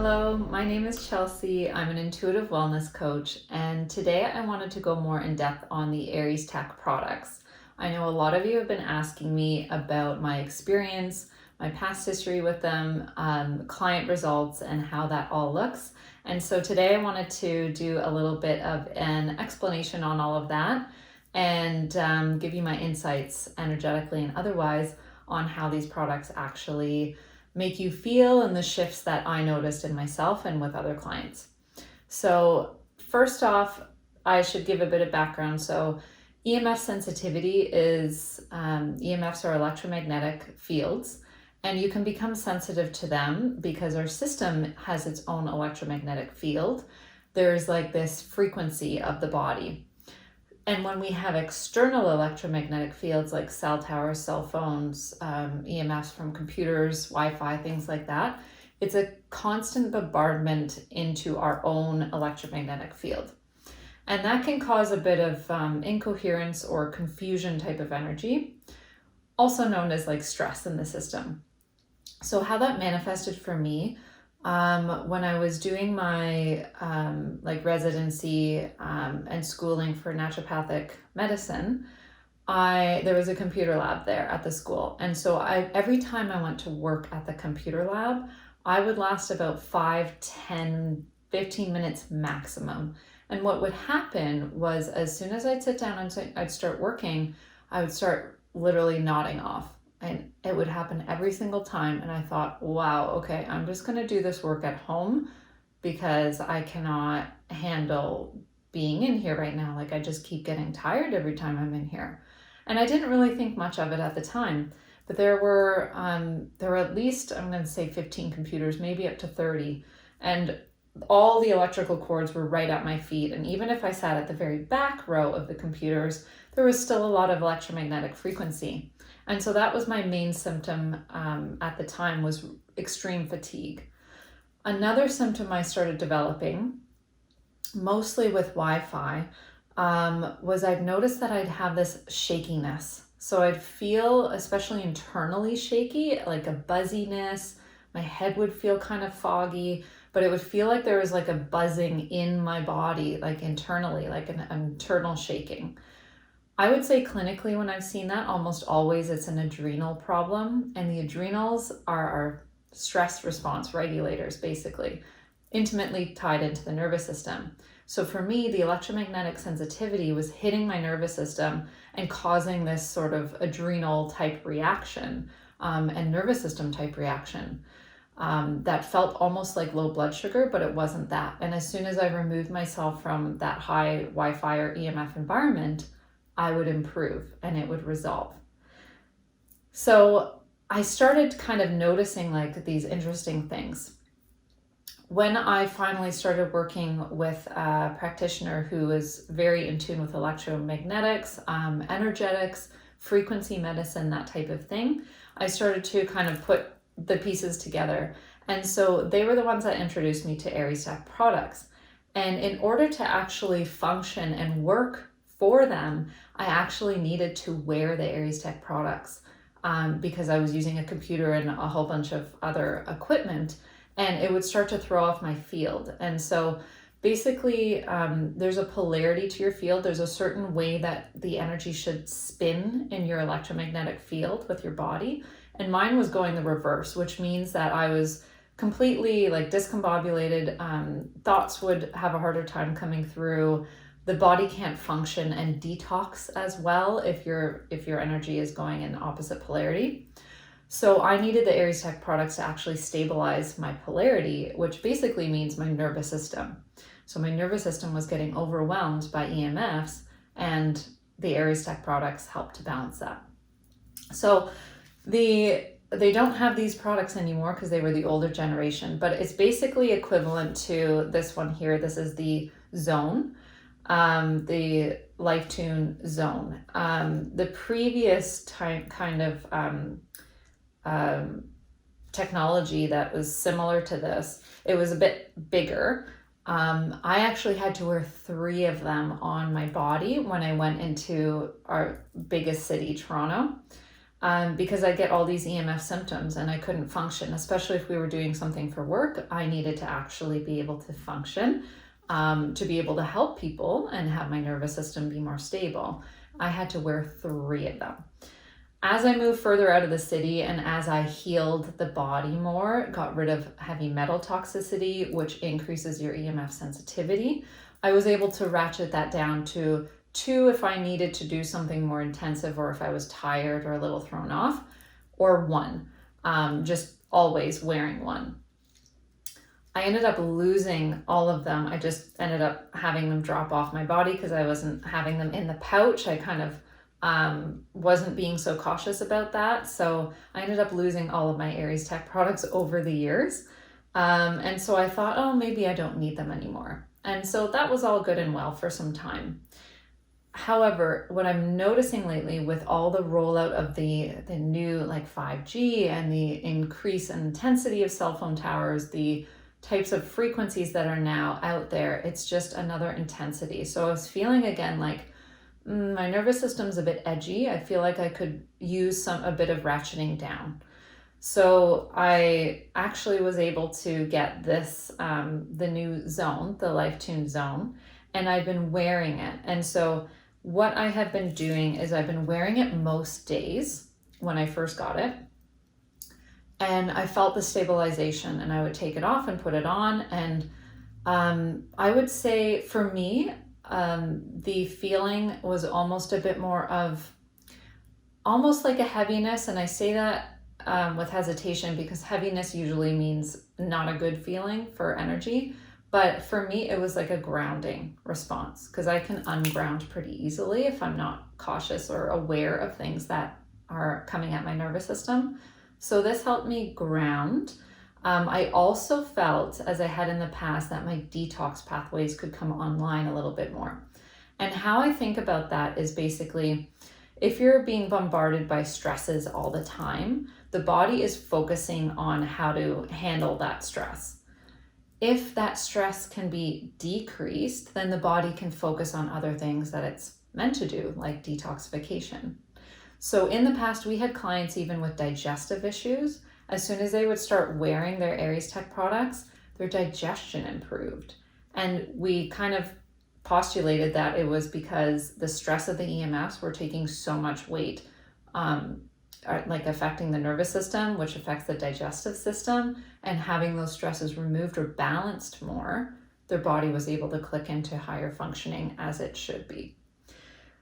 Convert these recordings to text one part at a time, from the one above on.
Hello, my name is Chelsea. I'm an intuitive wellness coach, and today I wanted to go more in depth on the AiresTech products. I know a lot of you have been asking me about my experience, my past history with them, client results, and how that all looks. And so today I wanted to do a little bit of an explanation on all of that and give you my insights energetically and otherwise on how these products actually make you feel and the shifts that I noticed in myself and with other clients. So first off, I should give a bit of background. So EMF sensitivity is, EMFs are electromagnetic fields, and you can become sensitive to them because our system has its own electromagnetic field. There's like this frequency of the body. And when we have external electromagnetic fields like cell towers, cell phones, EMFs from computers, Wi-Fi, things like that, it's a constant bombardment into our own electromagnetic field. And that can cause a bit of incoherence or confusion type of energy, also known as like stress in the system. So how that manifested for me, when I was doing my residency and schooling for naturopathic medicine, there was a computer lab there at the school. And so every time I went to work at the computer lab, I would last about 5, 10, 15 minutes maximum. And what would happen was as soon as I'd sit down and I'd start working, I would start literally nodding off. And it would happen every single time. And I thought, wow, okay, I'm just going to do this work at home because I cannot handle being in here right now. Like I just keep getting tired every time I'm in here. And I didn't really think much of it at the time, but there were at least, I'm going to say 15 computers, maybe up to 30. And all the electrical cords were right at my feet. And even if I sat at the very back row of the computers, there was still a lot of electromagnetic frequency. And so that was my main symptom at the time, was extreme fatigue. Another symptom I started developing, mostly with Wi-Fi, was I'd noticed that I'd have this shakiness. So I'd feel, especially internally shaky, like a buzziness. My head would feel kind of foggy, but it would feel like there was like a buzzing in my body, like internally, like an internal shaking. I would say clinically when I've seen that, almost always it's an adrenal problem, and the adrenals are our stress response regulators, basically, intimately tied into the nervous system. So for me, the electromagnetic sensitivity was hitting my nervous system and causing this sort of adrenal type reaction and nervous system type reaction that felt almost like low blood sugar, but it wasn't that. And as soon as I removed myself from that high Wi-Fi or EMF environment, I would improve and it would resolve. So I started kind of noticing like these interesting things. When I finally started working with a practitioner who is very in tune with electromagnetics, energetics, frequency medicine, that type of thing, I started to kind of put the pieces together. And so they were the ones that introduced me to AiresTech products. And in order to actually function and work for them, I actually needed to wear the AiresTech products because I was using a computer and a whole bunch of other equipment, and it would start to throw off my field. And so basically, there's a polarity to your field. There's a certain way that the energy should spin in your electromagnetic field with your body. And mine was going the reverse, which means that I was completely like discombobulated. Thoughts would have a harder time coming through. The body can't function and detox as well if your energy is going in opposite polarity. So I needed the AiresTech products to actually stabilize my polarity, which basically means my nervous system. So my nervous system was getting overwhelmed by EMFs, and the AiresTech products helped to balance that. So they don't have these products anymore because they were the older generation, but it's basically equivalent to this one here. This is the Zone. The LifeTune Zone. The previous kind of technology that was similar to this, it was a bit bigger. I actually had to wear 3 of them on my body when I went into our biggest city, Toronto. because I get all these EMF symptoms and I couldn't function, especially if we were doing something for work. I needed to actually be able to function, to be able to help people and have my nervous system be more stable. I had to wear 3 of them. As I moved further out of the city and as I healed the body more, got rid of heavy metal toxicity, which increases your EMF sensitivity, I was able to ratchet that down to 2 if I needed to do something more intensive or if I was tired or a little thrown off, or 1, just always wearing 1. I ended up losing all of them. I just ended up having them drop off my body because I wasn't having them in the pouch. I kind of wasn't being so cautious about that. So I ended up losing all of my AiresTech products over the years. And so I thought, oh, maybe I don't need them anymore. And so that was all good and well for some time. However, what I'm noticing lately with all the rollout of the new like 5G and the increase in intensity of cell phone towers, the types of frequencies that are now out there, it's just another intensity. So I was feeling again like my nervous system's a bit edgy. I feel like I could use a bit of ratcheting down. So I actually was able to get this, the new zone, the LifeTune zone, and I've been wearing it. And so what I have been doing is I've been wearing it most days when I first got it. And I felt the stabilization, and I would take it off and put it on. And I would say for me, the feeling was almost a bit more of almost like a heaviness. And I say that with hesitation because heaviness usually means not a good feeling for energy. But for me, it was like a grounding response because I can unground pretty easily if I'm not cautious or aware of things that are coming at my nervous system. So this helped me ground. I also felt, as I had in the past, that my detox pathways could come online a little bit more. And how I think about that is basically, if you're being bombarded by stresses all the time, the body is focusing on how to handle that stress. If that stress can be decreased, then the body can focus on other things that it's meant to do, like detoxification. So in the past, we had clients even with digestive issues. As soon as they would start wearing their AiresTech products, their digestion improved. And we kind of postulated that it was because the stress of the EMFs were taking so much weight, like affecting the nervous system, which affects the digestive system, and having those stresses removed or balanced more, their body was able to click into higher functioning as it should be.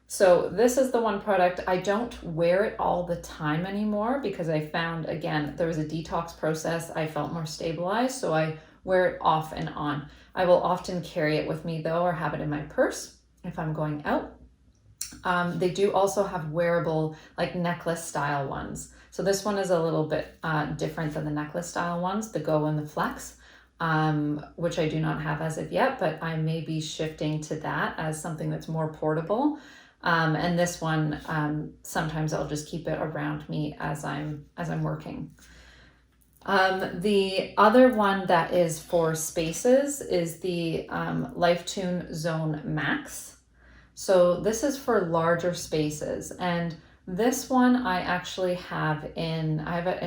So this is the one product. I don't wear it all the time anymore because I found, again, there was a detox process. I felt more stabilized, so I wear it off and on. I will often carry it with me though, or have it in my purse if I'm going out. They do also have wearable, like necklace style ones. So this one is a little bit different than the necklace style ones, the Go and the Flex, which I do not have as of yet, but I may be shifting to that as something that's more portable. And this one, sometimes I'll just keep it around me as I'm working. The other one that is for spaces is the LifeTune Zone Max. So this is for larger spaces, and this one I actually have it in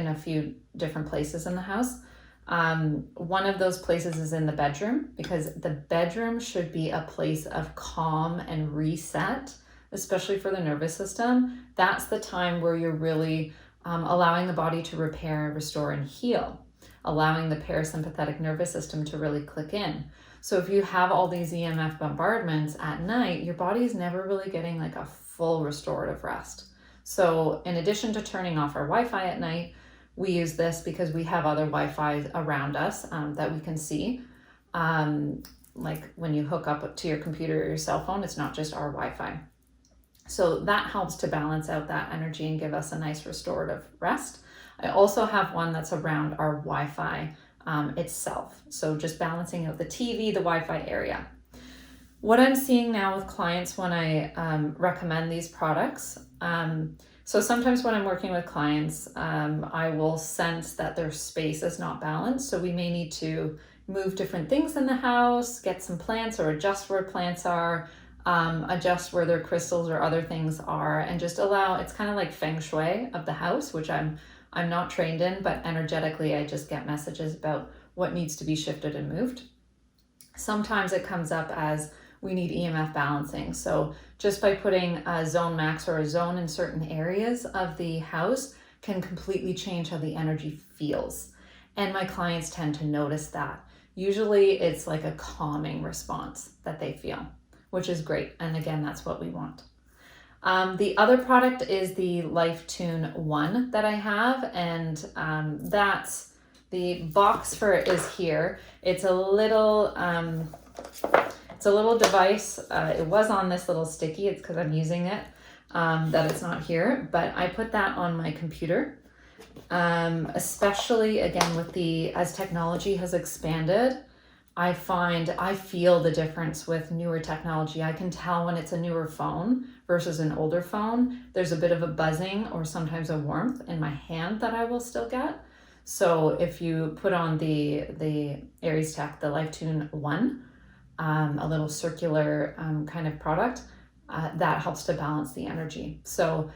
a few different places in the house. One of those places is in the bedroom because the bedroom should be a place of calm and reset, especially for the nervous system. That's the time where you're really allowing the body to repair, restore, and heal, allowing the parasympathetic nervous system to really click in. So if you have all these EMF bombardments at night, your body is never really getting like a full restorative rest. So in addition to turning off our Wi-Fi at night, we use this because we have other Wi-Fi around us that we can see. Like when you hook up to your computer or your cell phone, it's not just our Wi-Fi. So that helps to balance out that energy and give us a nice restorative rest. I also have one that's around our Wi-Fi itself. So just balancing out the TV, the Wi-Fi area. What I'm seeing now with clients when I recommend these products, so sometimes when I'm working with clients, I will sense that their space is not balanced. So we may need to move different things in the house, get some plants or adjust where plants are, adjust where their crystals or other things are, and just allow, it's kind of like feng shui of the house, which I'm not trained in, but energetically I just get messages about what needs to be shifted and moved. Sometimes it comes up as we need EMF balancing. So just by putting a zone max or a zone in certain areas of the house can completely change how the energy feels. And my clients tend to notice that. Usually it's like a calming response that they feel, which is great. And again, that's what we want. The other product is the LifeTune 1 that I have, and that's the box for it is here. It's a little device. It was on this little sticky. It's because I'm using it that it's not here, but I put that on my computer. Especially again with as technology has expanded, I feel the difference with newer technology. I can tell when it's a newer phone versus an older phone. There's a bit of a buzzing or sometimes a warmth in my hand that I will still get. So if you put on the AiresTech, the LifeTune 1, a little circular kind of product, that helps to balance the energy. So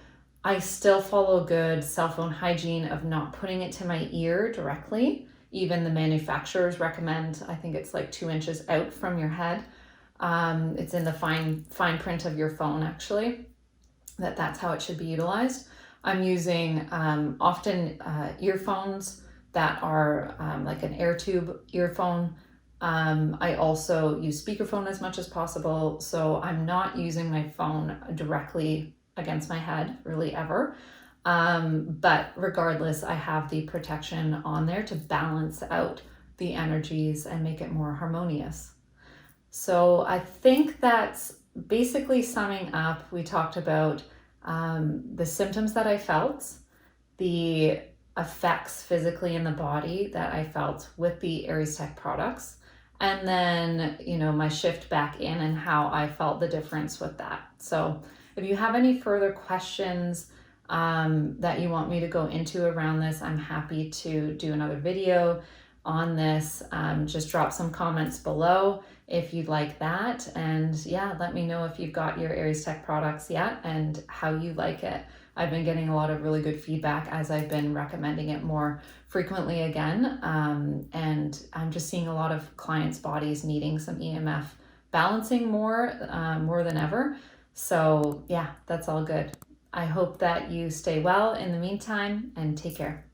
I still follow good cell phone hygiene of not putting it to my ear directly. Even the manufacturers recommend, I think it's like 2 inches out from your head. It's in the fine print of your phone actually, that's how it should be utilized. I'm using often earphones that are like an air tube earphone. I also use speakerphone as much as possible. So I'm not using my phone directly against my head really ever. But regardless, I have the protection on there to balance out the energies and make it more harmonious. So I think that's basically summing up. We talked about the symptoms that I felt, the effects physically in the body that I felt with the AiresTech products, and then, my shift back in and how I felt the difference with that. So if you have any further questions that you want me to go into around this, I'm happy to do another video on this. Just drop some comments below if you'd like that. And yeah, let me know if you've got your AiresTech products yet and how you like it. I've been getting a lot of really good feedback as I've been recommending it more frequently again. And I'm just seeing a lot of clients' bodies needing some EMF balancing more than ever. So yeah, that's all good. I hope that you stay well in the meantime, and take care.